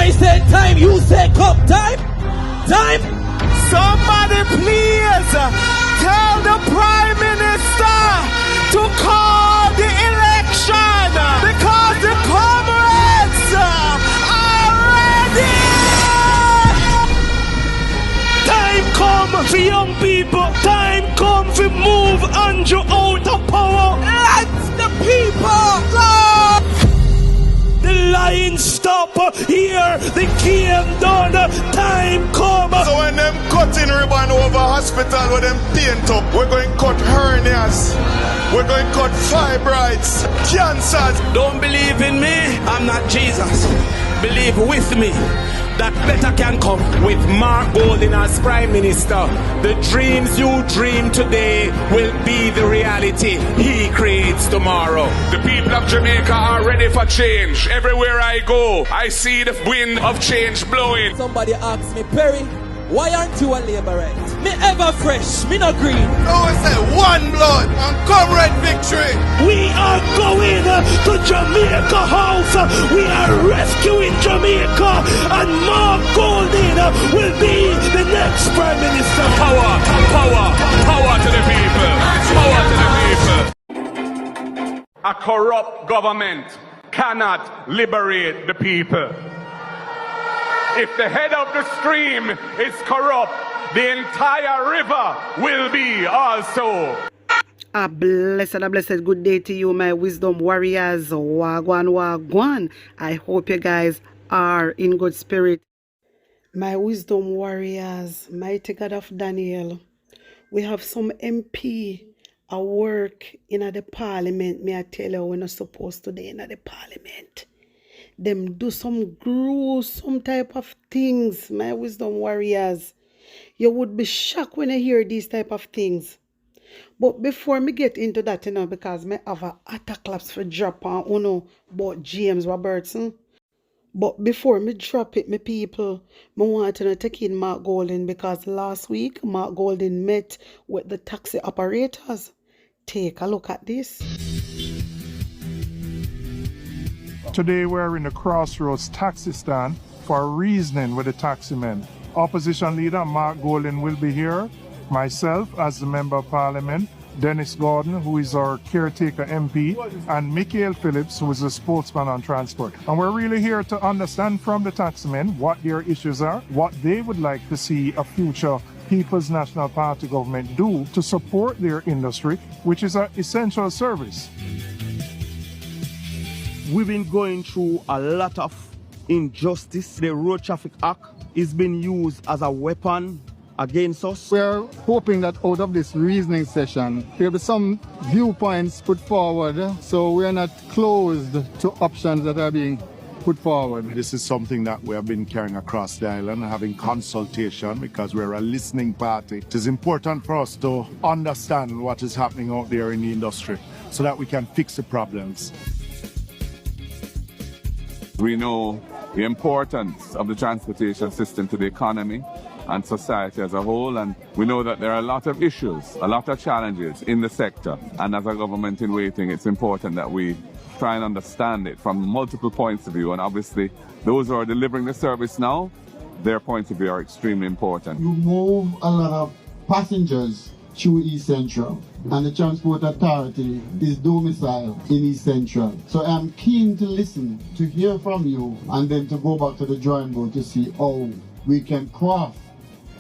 I say time, you say come. Time. Time. Somebody please tell the Prime Minister to call the election because the comrades are ready. Time come for young people. Time come for move Andrew out of power. Let the people go. The line stop here. The game done. Time come. So when them cutting ribbon over hospital with them paint up, we're going to cut hernias. We're going to cut fibroids, cancers. Don't believe in me. I'm not Jesus. Believe with me that better can come. With Mark Golding as Prime Minister, the dreams you dream today will be the reality he creates tomorrow. The people of Jamaica are ready for change. Everywhere I go, I see the wind of change blowing. Somebody asks me, Perry, why aren't you a labourite? Me ever fresh, me no green. No one say one blood and comrade victory. We are going to Jamaica House. We are rescuing Jamaica, and Mark Golding will be the next Prime Minister. Power, power, power to the people. Power to the people. A corrupt government cannot liberate the people. If the head of the stream is corrupt, the entire river will be also. A blessed good day to you, my wisdom warriors. Wagwan, wagwan. I hope you guys are in good spirit. My wisdom warriors, mighty God of Daniel, we have some MP at work in the parliament. May I tell you, we're not supposed to be in the parliament. Them do some gruesome type of things, my wisdom warriors. You would be shocked when you hear these type of things. But before me get into that, because me have a attack claps for drop on about James Robertson. But before me drop it, my people, me want to take in Mark Golding, because last week Mark Golding met with the taxi operators. Take a look at this. Today we're in the Crossroads taxi stand for reasoning with the taxi men. Opposition leader Mark Golding will be here, myself as the Member of Parliament, Dennis Gordon, who is our caretaker MP, and Michael Phillips, who is a spokesman on transport. And we're really here to understand from the taximen what their issues are, what they would like to see a future People's National Party government do to support their industry, which is an essential service. We've been going through a lot of injustice. The Road Traffic Act is being used as a weapon against us. We're hoping that out of this reasoning session, there'll be some viewpoints put forward, so we're not closed to options that are being put forward. This is something that we have been carrying across the island, having consultation, because we're a listening party. It is important for us to understand what is happening out there in the industry so that we can fix the problems. We know the importance of the transportation system to the economy and society as a whole, and we know that there are a lot of issues, a lot of challenges in the sector, and as a government in waiting, it's important that we try and understand it from multiple points of view, and obviously those who are delivering the service now, their points of view are extremely important. You move a lot of passengers through East Central, and the Transport Authority is domiciled in East Central. So I'm keen to listen, to hear from you, and then to go back to the drawing board to see how we can craft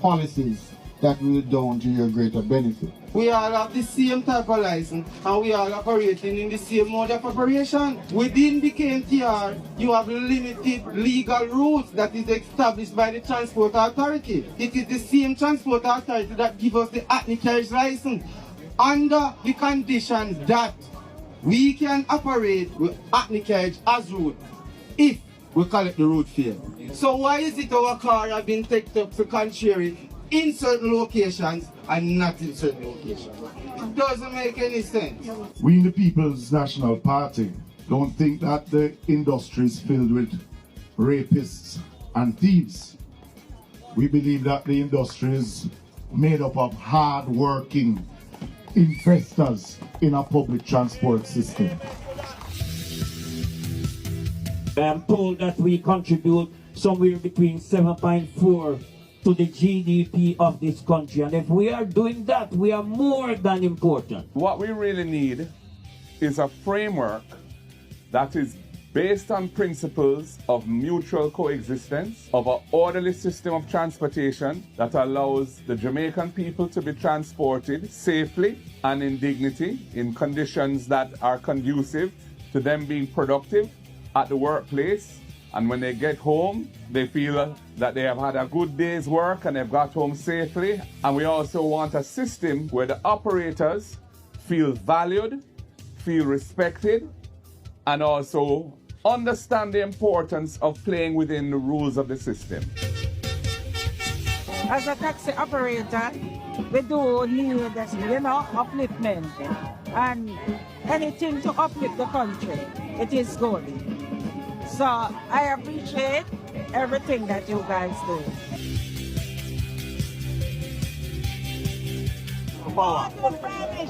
policies that will down to your greater benefit. We all have the same type of license, and we all operating in the same mode of operation. Within the KNTR, you have limited legal rules that is established by the Transport Authority. It is the same Transport Authority that gives us the Hackney carriage license under the condition that we can operate with Hackney carriage as route if we collect the road fare. So why is it our car have been taken up for contrary in certain locations and not in certain locations? It doesn't make any sense. We in the People's National Party don't think that the industry is filled with rapists and thieves. We believe that the industry is made up of hard-working investors in a public transport system. I am told that we contribute somewhere between 7.4 to the GDP of this country. And if we are doing that, we are more than important. What we really need is a framework that is based on principles of mutual coexistence, of an orderly system of transportation that allows the Jamaican people to be transported safely and in dignity, in conditions that are conducive to them being productive at the workplace. And when they get home, they feel that they have had a good day's work and they've got home safely. And we also want a system where the operators feel valued, feel respected, and also understand the importance of playing within the rules of the system. As a taxi operator, we do need, upliftment. And anything to uplift the country, it is good. So I appreciate everything that you guys do. Power.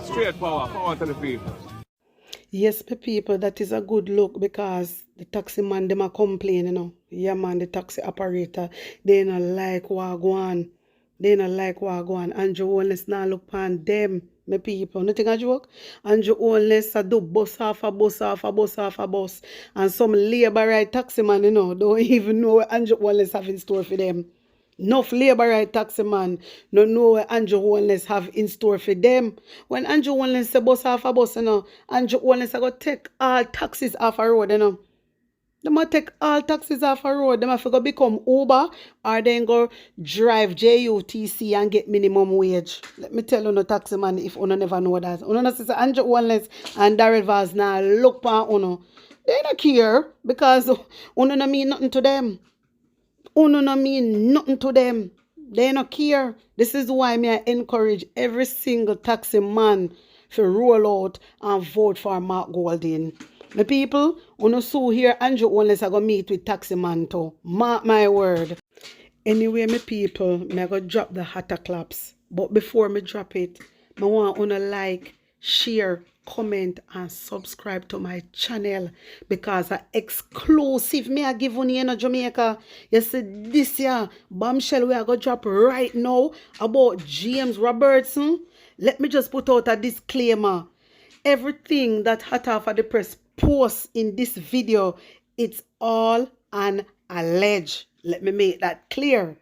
Straight power. Power to the people. Yes, my people, that is a good look because the taxi man, them a complain, Yeah, man, the taxi operator, they not like Wagwan. They not like Wagwan. Andrew Holness now look upon them, my people. Nothing a joke? Andrew Holness a do bus off a bus off a bus off a bus. And some labor right taxi man, don't even know what Andrew Holness have in store for them. Enough labor right taxi man no know what Andrew Holness have in store for them. When Andrew Holness say bus off a bus, Andrew Holness a go take all taxis off a road, They might take all taxis off a road. They might go become Uber or then go drive JUTC and get minimum wage. Let me tell you, no taxi man, if you never know that. You know, say Andrew Holness and Darrell Vaz now look upon you. They don't care because you don't mean nothing to them. Uno no mean nothing to them. They don't care. This is why I encourage every single taxi man to roll out and vote for Mark Golding. The people, uno sue here, Andrew Holness are going to meet with taxi man too. Mark my word. Anyway, my people, I go drop the hotter claps. But before me drop it, I want uno like, share, comment and subscribe to my channel because I exclusive me I give on in Jamaica. You see this year bombshell we are going to drop right now about James Robertson. Let me just put out a disclaimer. Everything that Hot Off of the Press posts in this video, it's all an allege. Let me make that clear.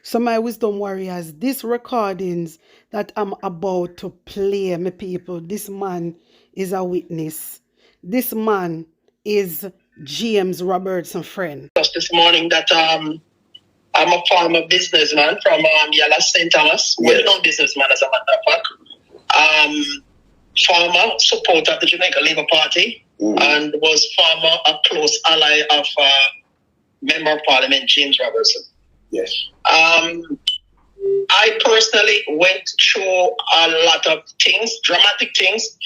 So my wisdom warriors, these recordings that I'm about to play, my people, this man is a witness. This man is James Robertson friend. Just this morning that I'm a former businessman from Yala St. Thomas, well-known businessman as a matter of fact. Former supporter of the Jamaica Labour Party and was former a close ally of Member of Parliament James Robertson. Yes. I personally went through a lot of things, dramatic things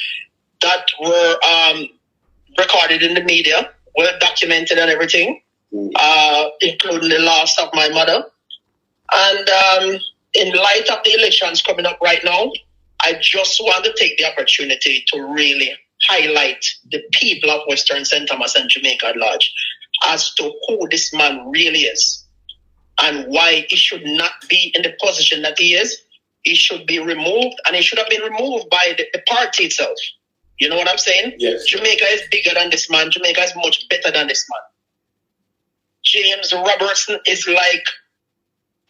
that were recorded in the media, well documented and everything, including the loss of my mother. And in light of the elections coming up right now, I just want to take the opportunity to really highlight the people of Western St. Thomas and Jamaica at large as to who this man really is. And why he should not be in the position that he is. He should be removed, and he should have been removed by the party itself. You know what I'm saying? Yes. Jamaica is bigger than this man. Jamaica is much better than this man. James Robertson is like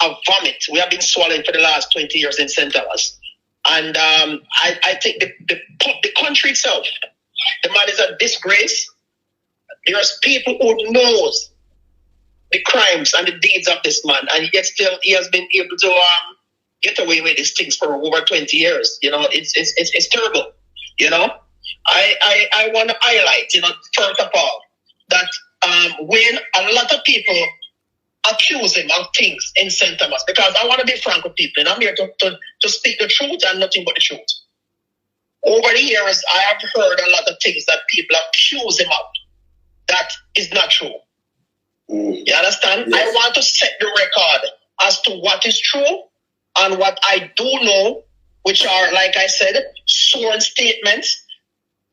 a vomit. We have been swallowing for the last 20 years in St. Thomas. And I think the country itself, the man is a disgrace. There's people who knows the crimes and the deeds of this man, and yet still he has been able to get away with these things for over 20 years. You know, it's terrible. You know, I want to highlight, first of all, that when a lot of people accuse him of things in St. Thomas, because I want to be frank with people, and I'm here to speak the truth and nothing but the truth. Over the years, I have heard a lot of things that people accuse him of that is not true. You understand? Yes. I want to set the record as to what is true and what I do know, which are, like I said, sworn statements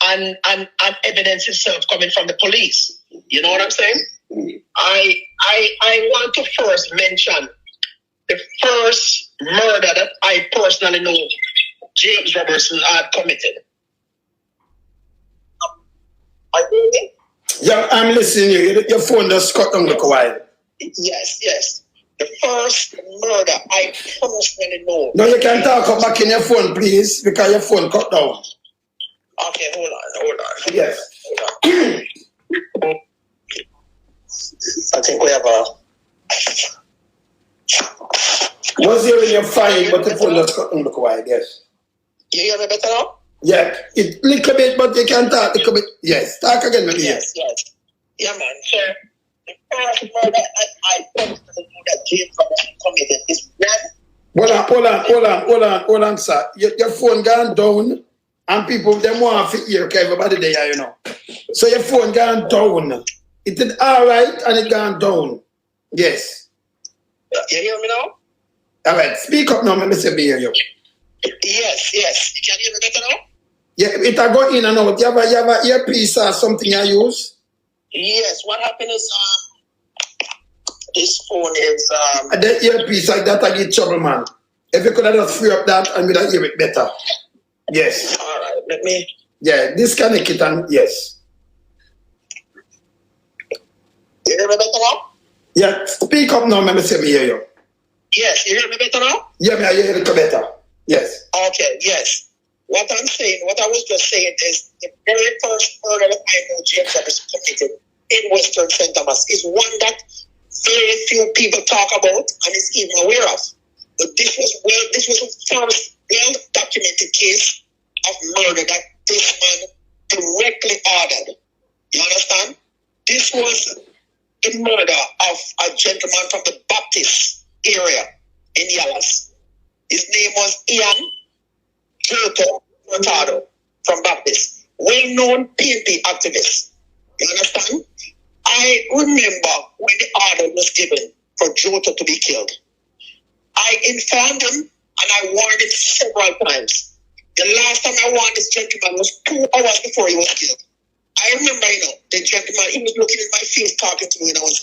and evidence itself coming from the police. You know what I'm saying? I want to first mention the first murder that I personally know James Robertson had committed. Are you with me? Yeah, I'm listening to you. Your phone just cut down look a while. Yes. The first murder I personally know. No, you can talk up back in your phone, please, because your phone cut down. Okay, hold on. Yes. Hold on. I think we have a... Was hearing you fine, but the phone just cut down look a while, yes. You hear me better now? Yeah, it little bit, but you can talk a little bit. Yes, talk again, maybe. Yes. Yeah, man. So, the first murder I personally know that James Robertson committed is when... Hold on, sir. Your phone gone down, and people, them want to hear everybody there, you know. So your phone gone down. It is all right, and it gone down. Yes. You hear me now? All right, speak up now, let me say me hear you. Yes. You can hear me better now? Yeah, it a go in and out. You have a earpiece or something you use? Yes, what happened is, this phone is... The earpiece like that, I get trouble, man. If you could have just free up that and we'd hear it better. Yes. All right, let me... Yeah, disconnect it and yes. You hear me better now? Yeah, speak up now, let me say me hear you. Yes, you hear me better now? Yeah, I hear you better. Yes. Okay, yes. What I was just saying is the very first murder that I know James Robertson committed in Western St. Thomas is one that very few people talk about and is even aware of. But this was the first well-documented case of murder that this man directly ordered. You understand? This was the murder of a gentleman from the Baptist area in Dallas. His name was Ian Hurtado from Baptist, well-known PNP activist. You understand? I remember when the order was given for Jota to be killed. I informed him and I warned him several times. The last time I warned this gentleman was 2 hours before he was killed. I remember, the gentleman, he was looking in my face talking to me and I was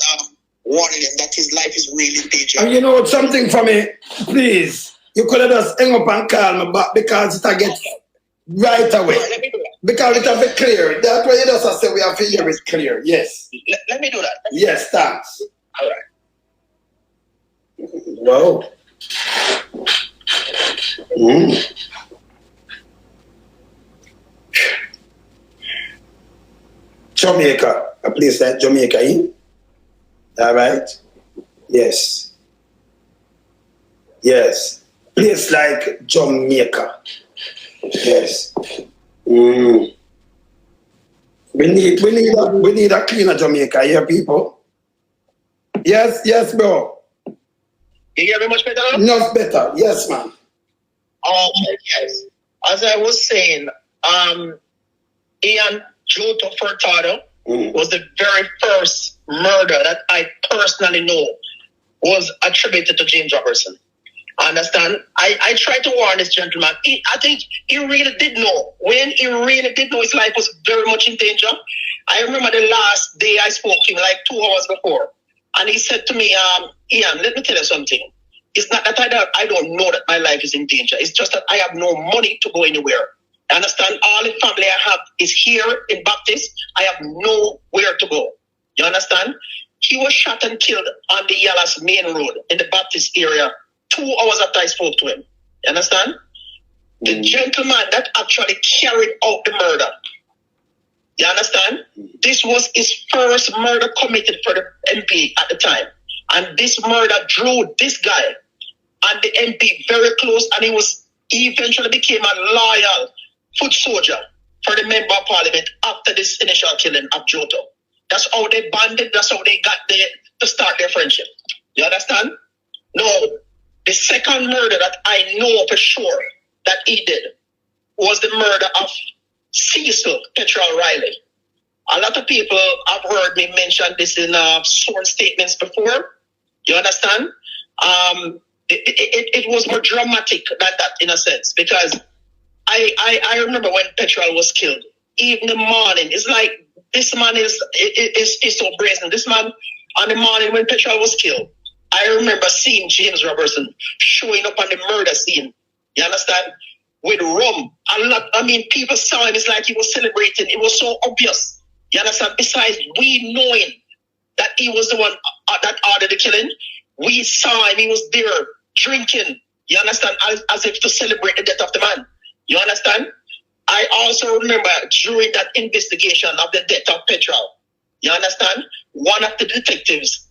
warning him that his life is really in danger. And you know something for me, please. You could have just hang up and call me back because it get right away. Right, let me do that. Because it have to clear. That's why you just say we have to hear it clear. Yes. Let me do that. Yes, thanks. All right. Wow. Jamaica, a place like Jamaica, all right? Yes. Place like Jamaica. Yes. We need a cleaner Jamaica here, people. Yes, bro. You hear me much better now? Much better. Yes, man. Okay, yes. As I was saying, Ian Jota Furtado was the very first murder that I personally know was attributed to James Robertson. Understand? I tried to warn this gentleman. I think he really did know. When he really did know his life was very much in danger. I remember the last day I spoke to him, like 2 hours before. And he said to me, Ian, let me tell you something. It's not that I don't know that my life is in danger. It's just that I have no money to go anywhere. Understand? All the family I have is here in Baptist. I have nowhere to go. You understand? He was shot and killed on the Dallas main road in the Baptist area 2 hours after I spoke to him. You understand? The gentleman that actually carried out the murder. You understand? This was his first murder committed for the MP at the time. And this murder drew this guy and the MP very close, and he eventually became a loyal foot soldier for the member of parliament after this initial killing of Jota. That's how they bonded, that's how they got there to start their friendship. You understand? No, the second murder that I know for sure that he did was the murder of Cecil Petrol Riley. A lot of people have heard me mention this in sworn statements before. You understand? It was more dramatic than that in a sense, because I remember when Petrol was killed, even in the morning, it's like This man is so brazen. This man, on the morning when Petrol was killed, I remember seeing James Robertson showing up on the murder scene. You understand? With rum. People saw him. It's like he was celebrating. It was so obvious. You understand? Besides, we knowing that he was the one that ordered the killing, we saw him. He was there drinking. You understand? As if to celebrate the death of the man. You understand? I also remember during that investigation of the death of Petrol, you understand? One of the detectives,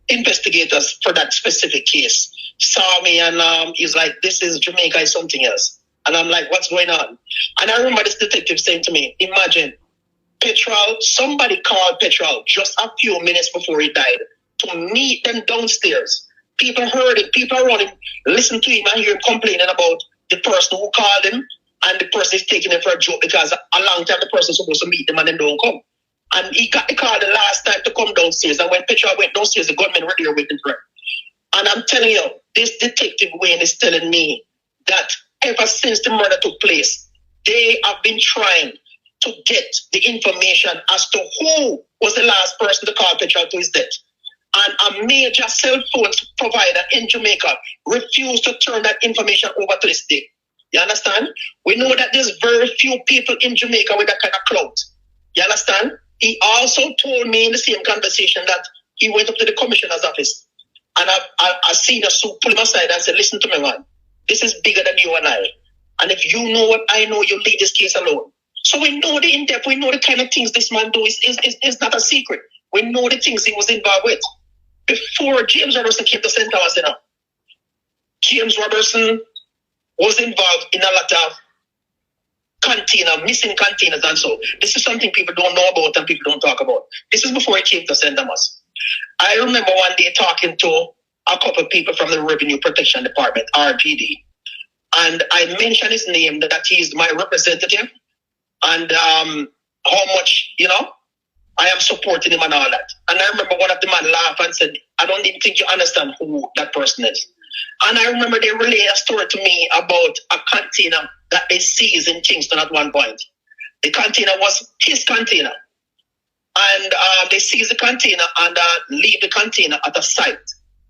investigators for that specific case, saw me and he's like, this is Jamaica is something else. And I'm like, what's going on? And I remember this detective saying to me, imagine, Petrol, somebody called Petrol just a few minutes before he died to meet them downstairs. People heard it, people around him listened to him and hear him complaining about the person who called him, and the person is taking it for a joke because a long time the person is supposed to meet them and then don't come. And he got the call the last time to come downstairs. And when Petrol went downstairs, the gunmen were there waiting for him. And I'm telling you, this detective Wayne is telling me that ever since the murder took place, they have been trying to get the information as to who was the last person to call Petrol to his death. And a major cell phone provider in Jamaica refused to turn that information over to this day. You understand? We know that there's very few people in Jamaica with that kind of clout. You understand? He also told me in the same conversation that he went up to the commissioner's office and I seen a suit, pull him aside and said, listen to me, man. This is bigger than you and I. And if you know what I know, you leave this case alone. So we know the in-depth, we know the kind of things this man do is not a secret. We know the things he was involved with. Before James Robertson came to St. Thomas, James Robertson was involved in a lot of missing containers and so. This is something people don't know about and people don't talk about. This is before he came to St. Thomas. I remember one day talking to a couple of people from the Revenue Protection Department, RPD. And I mentioned his name, that he's my representative, and how much, I am supporting him and all that. And I remember one of the men laughed and said, I don't even think you understand who that person is. And I remember they relayed a story to me about a container that they seized in Kingston at one point. The container was his container. And they seized the container and leave the container at a site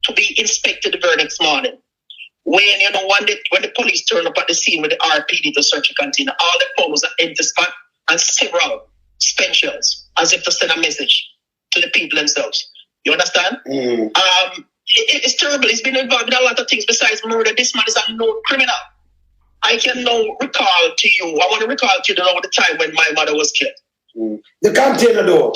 to be inspected the very next morning. When the police turned up at the scene with the RPD to search the container, all they found was an empty spot and several spent shells, as if to send a message to the people themselves. You understand? It's terrible. He's been involved in a lot of things besides murder. This man is a known criminal. I can now recall to you, I want to recall to you the time when my mother was killed. The container though.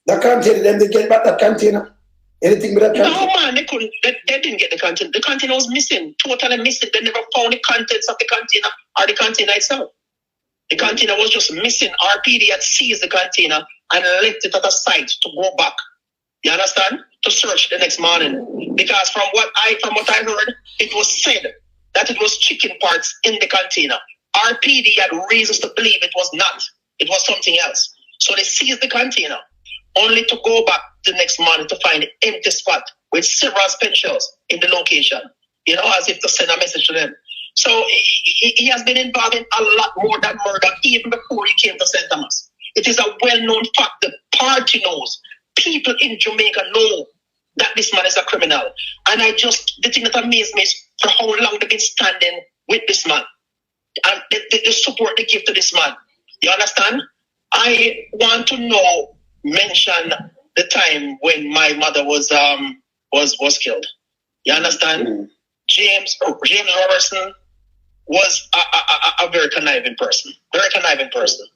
The container, then they get back that container. Anything with that container? No man, they couldn't. They didn't get the container. The container was missing, totally missing. They never found the contents of the container or the container itself. The container was just missing. RPD had seized the container and left it at a site to go back. You understand? To search the next morning. Because from what I heard, it was said that it was chicken parts in the container. RPD had reasons to believe it was not. It was something else. So they seized the container, only to go back the next morning to find an empty spot with several spent shells in the location, as if to send a message to them. So he has been involved in a lot more than murder even before he came to St. Thomas. It is a well-known fact. The party knows. People in Jamaica know that this man is a criminal. And the thing that amazed me is for how long they've been standing with this man. And the support they give to this man. You understand? I want to mention the time when my mother was killed. You understand? James Robertson was a very conniving person. Very conniving person.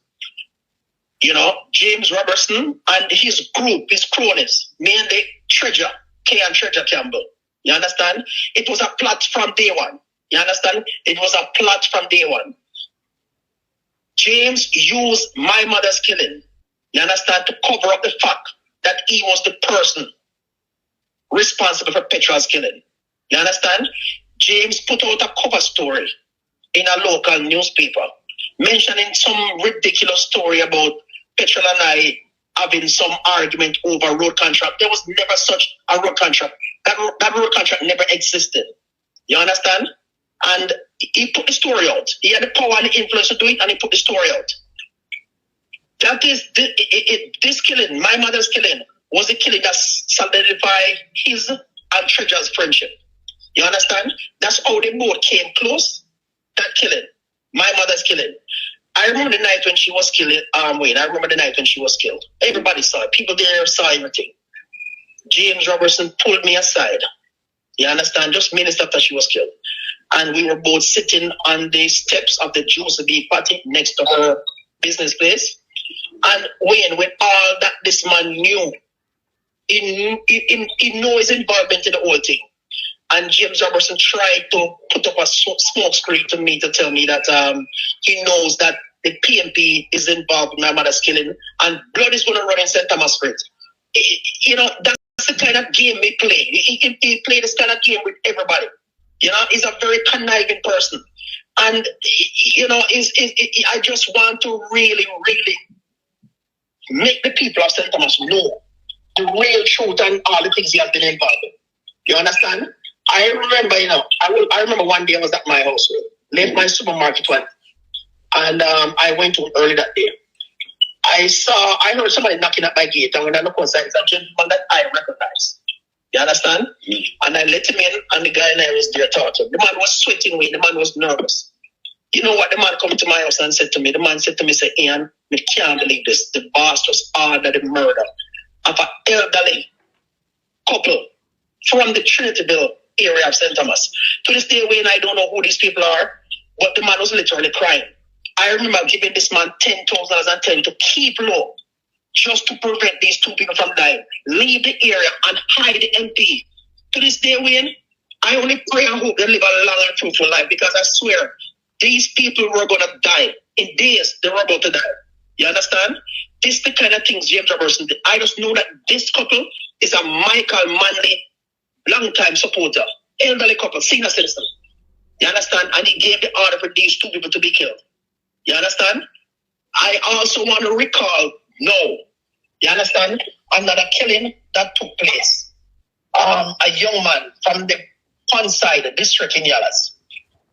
James Robertson and his group, his cronies, mainly Treasure, K and Treasure Campbell. You understand? It was a plot from day one. You understand? It was a plot from day one. James used my mother's killing, you understand, to cover up the fact that he was the person responsible for Petrol's killing. You understand? James put out a cover story in a local newspaper mentioning some ridiculous story about Petrol and I having some argument over road contract. There was never such a road contract. That road contract never existed. You understand? And he put the story out. He had the power and the influence to do it, and he put the story out. That is, this killing, my mother's killing, was the killing that solidified his and Treasure's friendship. You understand? That's how they both came close. That killing, my mother's killing. I remember the night when she was killed. I remember the night when she was killed. Everybody saw it. People there saw everything. James Robertson pulled me aside. You understand? Just minutes after she was killed. And we were both sitting on the steps of the Joseph B. party next to her business place. And when all that this man knew, he knew his involvement in the whole thing. And James Robertson tried to put up a smoke screen to me to tell me that he knows that the PMP is involved in my mother's killing and blood is going to run in St. Thomas Street. You know, that's the kind of game we play. He play this kind of game with everybody. You know, he's a very conniving person. And, you know, I just want to really, really make the people of St. Thomas know the real truth and all the things he has been involved in. You understand? I remember, you know, I remember one day I was at my house, left my supermarket one, and I went home early that day. I heard somebody knocking at my gate, and when I look outside, it's a gentleman that I recognize. You understand? And I let him in, and the guy and I was there talking. The man was sweating away. The man was nervous. You know what? The man come to my house and said to me, say, Ian, we can't believe this. The boss just ordered the murder of an elderly couple from the Trinityville area of St. Thomas. To this day, when I don't know who these people are, but the man was literally crying. I remember giving this man $10,010 to keep low, just to prevent these two people from dying. Leave the area and hide the MP. To this day, Wayne, I only pray and hope they live a long and fruitful life, because I swear, these people were going to die. In days, they were about to die. You understand? This is the kind of things James Robertson did. I just know that this couple is a Michael Manley long-time supporter, elderly couple, senior citizen. You understand? And he gave the order for these two people to be killed. You understand? I also want to recall, you understand? Another killing that took place. A young man from the Ponside district in Yalas.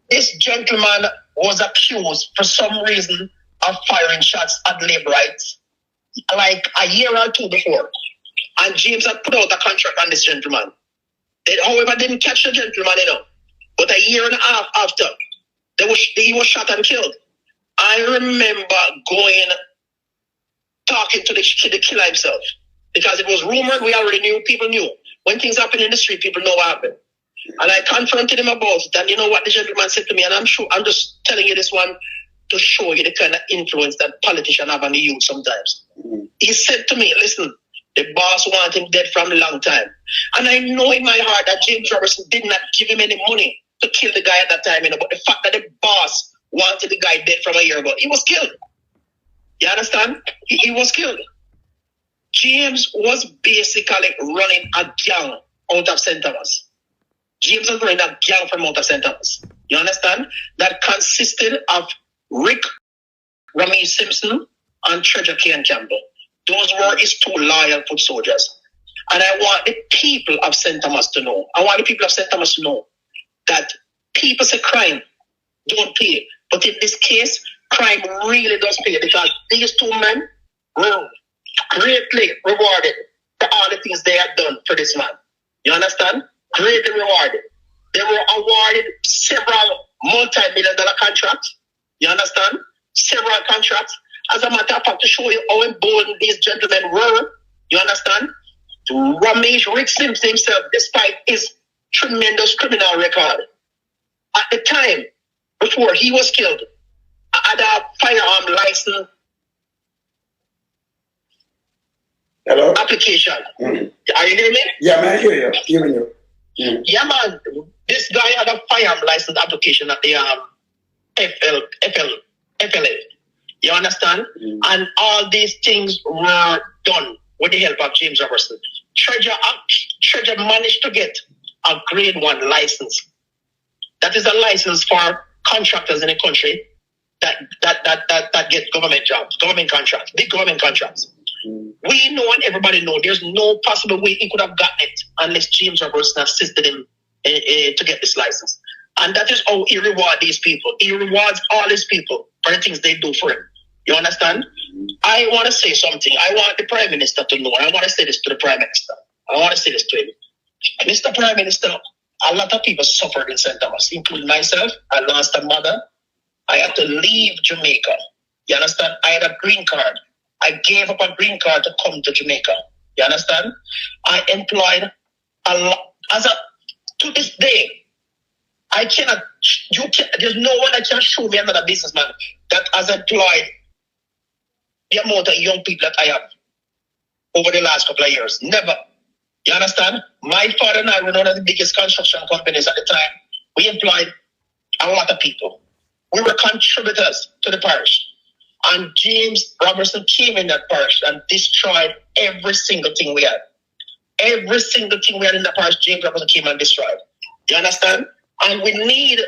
This gentleman was accused for some reason of firing shots at labor rights like a year or two before. And James had put out a contract on this gentleman. They, however, didn't catch the gentleman, you know. But a year and a half after, he was shot and killed. I remember talking to the killer himself, because it was rumored, we already knew, people knew. When things happen in the street, people know what happened. And I confronted him about it, and you know what the gentleman said to me, and I'm just telling you this one to show you the kind of influence that politicians have on the youth sometimes. He said to me, listen, the boss wanted him dead from a long time. And I know in my heart that James Robertson did not give him any money to kill the guy at that time, you know, but the fact that the boss wanted the guy dead from a year ago, he was killed. You understand? He was killed. James was basically running a gang out of St. Thomas. James was running a gang from out of St. Thomas. You understand? That consisted of Rick, Ramesh Simpson, and Treasure Kane Campbell. Those were his two loyal foot soldiers. And I want the people of St. Thomas to know. I want the people of St. Thomas to know that people say crime don't pay. But in this case, crime really does pay, because these two men were greatly rewarded for all the things they had done for this man. You understand? Greatly rewarded. They were awarded several multi-million-dollar contracts. You understand? Several contracts. As a matter of fact, to show you how emboldened these gentlemen were, you understand? Ramesh Rick Simpson himself, despite his tremendous criminal record, at the time before he was killed, had a firearm license application. Are you hearing me? Yeah, man, I hear you. Hearing you. Yeah, man. This guy had a firearm license application at the FLA. You understand? And all these things were done with the help of James Robertson. Treasure managed to get a grade 1 license. That is a license for contractors in the country that get government jobs, government contracts, big government contracts. We know and everybody know there's no possible way he could have gotten it unless James Robertson assisted him to get this license. And that is how he rewards these people. He rewards all his people for the things they do for him. You understand? I want to say something. I want the Prime Minister to know. I want to say this to the Prime Minister. I want to say this to him. Mr. Prime Minister, a lot of people suffered in St. Thomas, including myself. I lost a mother. I had to leave Jamaica. You understand? I had a green card. I gave up a green card to come to Jamaica. You understand? I employed a lot. To this day, I cannot, there's no one that can show me another businessman that has employed the amount of young people that I have over the last couple of years. Never. You understand? My father and I were one of the biggest construction companies at the time. We employed a lot of people. We were contributors to the parish. And James Robertson came in that parish and destroyed every single thing we had. Every single thing we had in the parish, James Robertson came and destroyed. You understand? And we need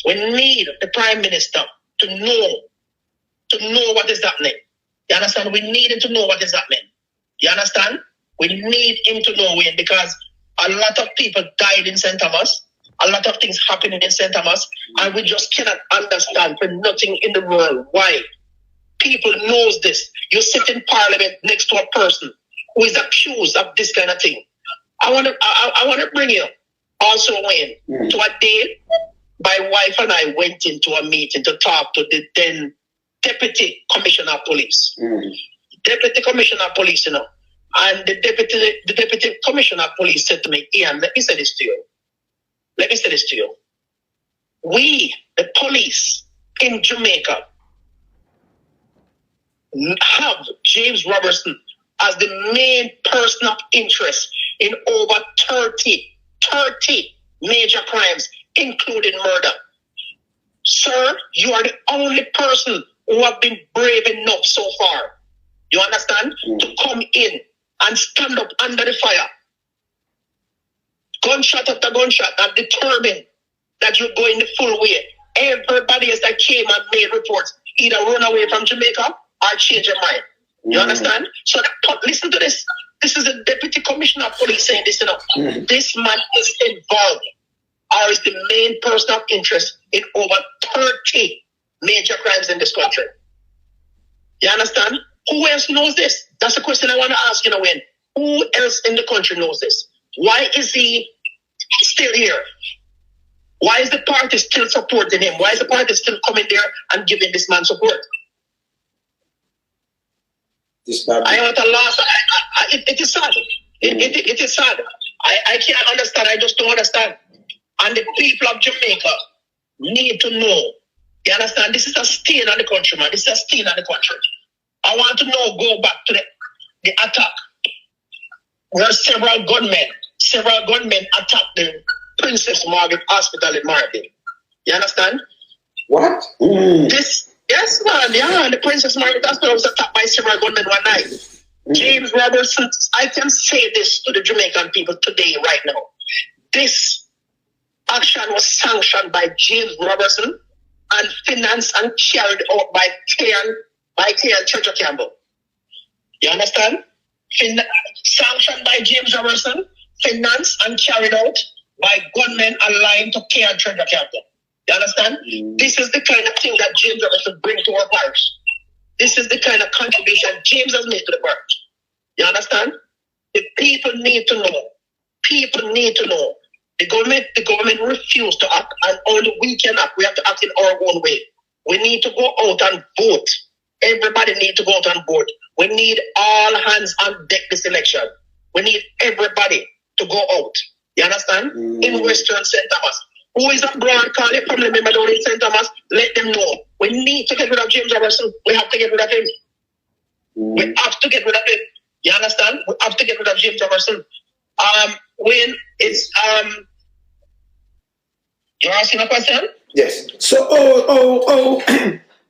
the Prime Minister to know what is happening. You understand? We need him to know what is happening. You understand? We need him to know it because a lot of people died in St. Thomas. A lot of things happening in St. Thomas, and we just cannot understand for nothing in the world why people knows this. You sit in Parliament next to a person who is accused of this kind of thing. I want to bring you also in to a day. My wife and I went into a meeting to talk to the then Deputy Commissioner of Police. Deputy Commissioner of Police, you know, and the Deputy Commissioner of Police said to me, Ian, let me say this to you. Let me say this to you. We, the police in Jamaica, have James Robertson as the main person of interest in over 30 major crimes, including murder. Sir, you are the only person who have been brave enough so far, you understand, to come in and stand up under the fire. Gunshot after gunshot, and determined that you're going the full way. Everybody else that came and made reports either run away from Jamaica or change their mind. You understand? So listen to this. This is a Deputy Commissioner of Police saying this, you know. This man is involved or is the main person of interest in over 30 major crimes in this country. You understand? Who else knows this? That's the question I want to ask, you know, Wayne. Who else in the country knows this? Why is he still here? Why is the party still supporting him? Why is the party still coming there and giving this man support? I am at a loss. It is sad. It is sad. I can't understand. I just don't understand. And the people of Jamaica need to know. You understand? This is a stain on the country, man. This is a stain on the country. I want to know, go back to the attack where several gunmen attacked the Princess Margaret Hospital in Martin. You understand? What? Yes, man. Yeah, the Princess Margaret Hospital was attacked by several gunmen one night. James Robertson, I can say this to the Jamaican people today, right now. This action was sanctioned by James Robertson and financed and carried out by Clean Church of Campbell. You understand? Sanctioned by James Robertson, financed and carried out by gunmen aligned to Clean Church of Campbell. You understand? This is the kind of thing that James Robertson brings to our parish. This is the kind of contribution James has made to the parish. You understand? The people need to know. People need to know. The government refused to act, and only we can act. We have to act in our own way. We need to go out and vote. Everybody needs to go out and vote. We need all hands on deck this election. We need everybody to go out. You understand? In Western St. Thomas. Who is abroad, call your family member down in St. Thomas, let them know. We need to get rid of James Robertson. We have to get rid of him. We have to get rid of him. You understand? We have to get rid of James Robertson. When it's you're asking a question? Yes. So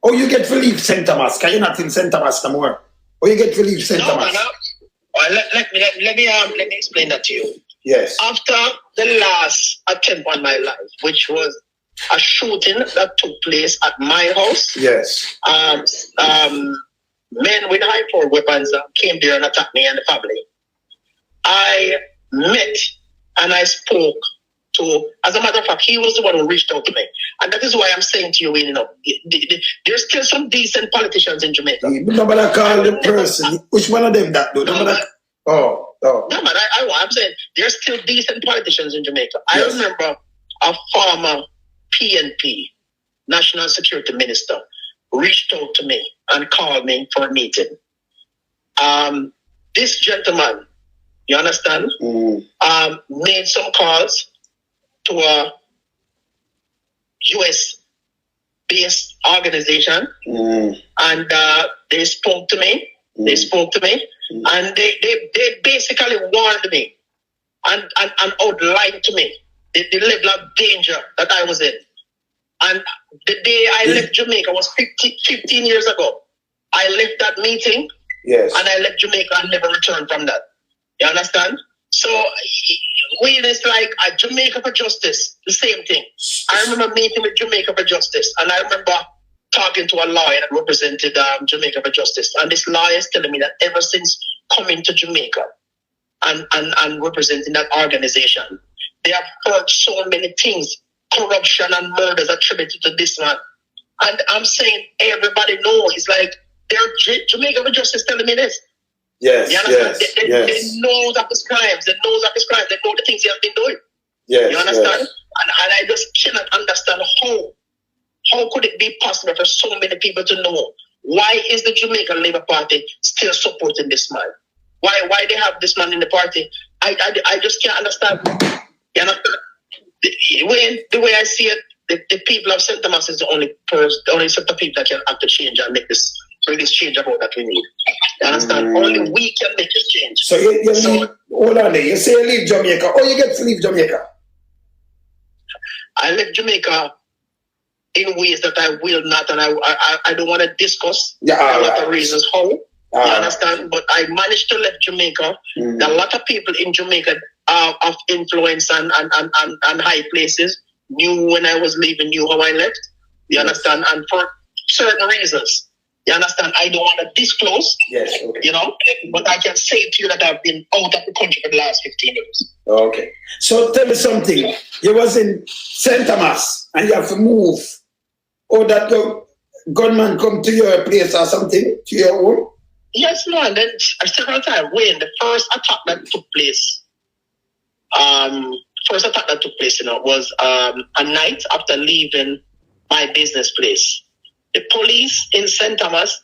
you get to leave St. Thomas, because you're not in St. Thomas no more. Or you get to leave St. Thomas. No. Let me explain that to you. Yes. After the last attempt on my life, which was a shooting that took place at my house. Yes. Men with high-powered weapons came there and attacked me and the family. I met and I spoke to, as a matter of fact, he was the one who reached out to me. And that is why I'm saying to you, you know, there's still some decent politicians in Jamaica. Nobody call the person. Which one of them that though? Oh. No, but I'm saying there's still decent politicians in Jamaica. Yes. I remember a former PNP, National Security Minister, reached out to me and called me for a meeting. This gentleman, you understand, made some calls to a US-based organization, and they spoke to me. They spoke to me, and they basically warned me and outlined to me the level of danger that I was in. And the day I left Jamaica was 15 years ago. I left that meeting, and I left Jamaica and never returned from that. You understand? So when it's like a Jamaica for Justice, the same thing. I remember meeting with Jamaica for Justice, and I remember talking to a lawyer that represented Jamaica for Justice. And this lawyer is telling me that ever since coming to Jamaica and representing that organization, they have heard so many things, corruption and murders attributed to this man. And I'm saying everybody knows. It's like Jamaica for Justice telling me this. Yes, They know of his crimes. They know of his crimes. They know the things he has been doing. Yes, you understand? And I just cannot understand how could it be possible for so many people to know why is the Jamaican Labour Party still supporting this man? Why they have this man in the party? I just can't understand. You understand? The way I see it, the people of St. Thomas is the only set of people that can act to change and bring this change about that we need. You understand? Only we can make this change. So hold on there. You say you leave Jamaica. Oh, you get to leave Jamaica? I left Jamaica in ways that I will not, and I don't want to discuss a lot of reasons how. You understand? But I managed to leave Jamaica. A lot of people in Jamaica of influence and high places knew when I was leaving, knew how I left. You understand? And for certain reasons. You understand? I don't want to disclose. Yes. Okay. You know, but I can say to you that I've been out of the country for the last 15 years. Okay. So tell me something. You was in St. Thomas and you have to move. Or that the gunman come to your place or something, to your home? Yes, man. Then several times. When the first attack that took place, was a night after leaving my business place. The police in St. Thomas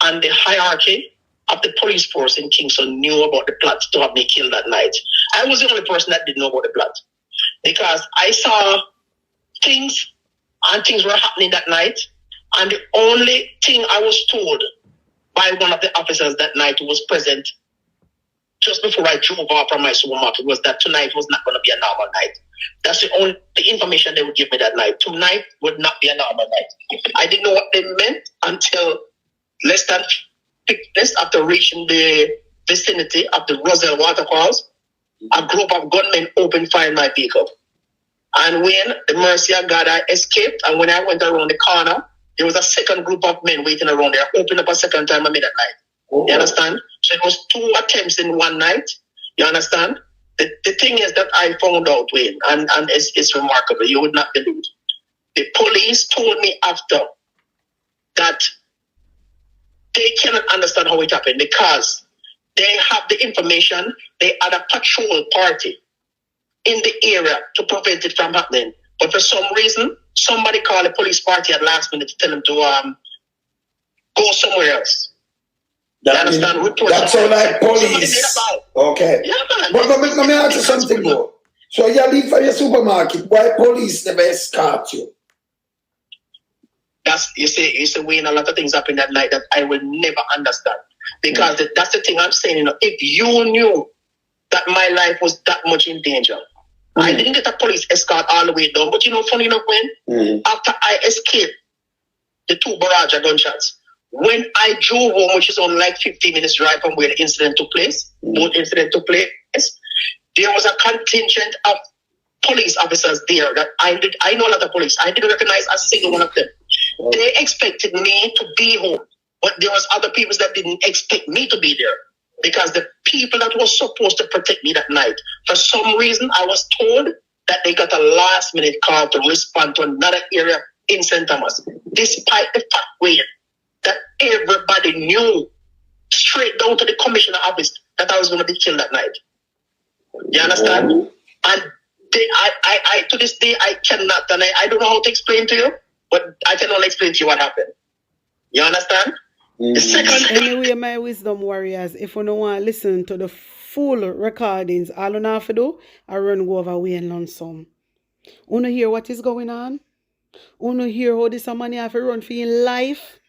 and the hierarchy of the police force in Kingston knew about the plot to have me killed that night. I was the only person that didn't know about the plot because I saw things and things were happening that night. And the only thing I was told by one of the officers that night who was present just before I drove off from my supermarket was that tonight was not going to be a normal night. That's the only information they would give me that night. Tonight would not be a normal night. I didn't know what they meant until less after reaching the vicinity of the Roselle waterfalls. A group of gunmen opened fire in my vehicle. And when the mercy of God, I escaped. And when I went around the corner, there was a second group of men waiting around there. Opened up a second time at midnight. Oh. You understand? So it was 2 attempts in one night. You understand? The thing is that I found out, Wayne, and it's remarkable. You would not believe it. The police told me after that they cannot understand how it happened because they have the information. They had a patrol party in the area to prevent it from happening. But for some reason, somebody called the police party at last minute to tell them to go somewhere else. That's all like police. Okay. Yeah, man. But let me ask you something more. So you leave for your supermarket. Why police never escort you? You see, Wayne, a lot of things happen that night that I will never understand. Because that's the thing I'm saying, you know, if you knew that my life was that much in danger, I didn't get a police escort all the way down. But you know, funny enough, when after I escaped the 2 barrage of gunshots, when I drove home, which is only like 15 minutes drive from where the incident took place, both incidents took place, there was a contingent of police officers there that I know a lot of police. I didn't recognize a single one of them. They expected me to be home, but there was other people that didn't expect me to be there because the people that was supposed to protect me that night, for some reason, I was told that they got a last minute call to respond to another area in St. Thomas, despite the fact that everybody knew straight down to the commissioner office that I was going to be killed that night. You understand? And I to this day, I cannot, and I don't know how to explain to you, but I can only explain to you what happened. You understand? The second Anyway, my wisdom warriors, if you don't want to listen to the full recordings, all you have to do, I run go over way and learn some. You know hear what is going on? You know hear how this money have to run for your life?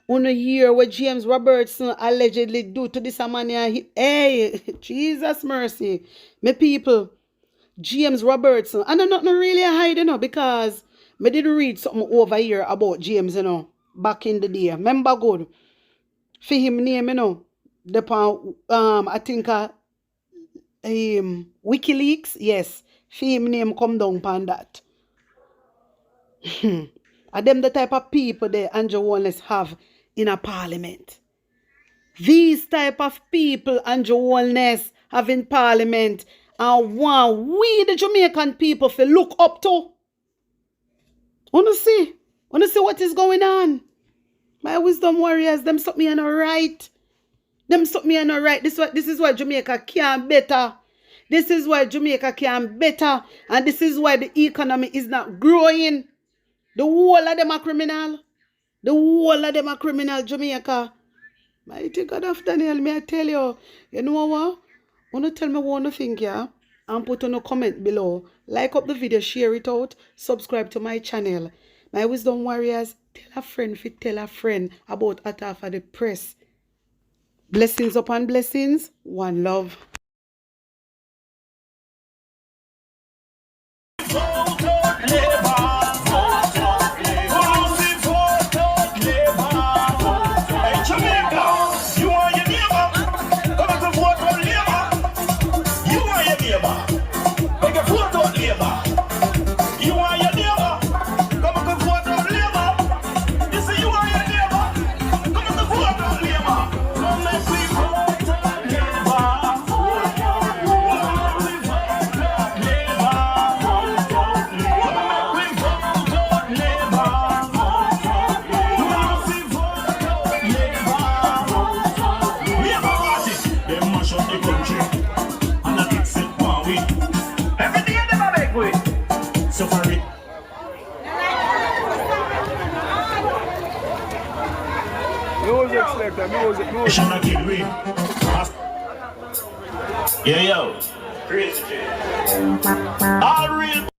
You know hear what James Robertson allegedly do to this money? Hey, Jesus mercy. My people, James Robertson, and I'm not really hiding, because I did read something over here about James, back in the day. Remember good? For him name, the I think WikiLeaks, yes. For him name come down upon that. Are them the type of people that Andrew Holness have in a parliament? These type of people Andrew Holness have in parliament and want we the Jamaican people to look up to. Wanna see what is going on? My wisdom warriors, them stop me on the right. Them stop me on the right. This is why Jamaica can better. This is why Jamaica can better. And this is why the economy is not growing. The whole of them are criminal. The whole of them are criminal, Jamaica. Mighty God of Daniel, may I tell you. You know what? Wanna tell me what you think, yeah? And put on a comment below. Like up the video, share it out. Subscribe to my channel. My wisdom warriors, tell a friend about Attack for the Press. Blessings upon blessings. One love. Yeah, yo. All real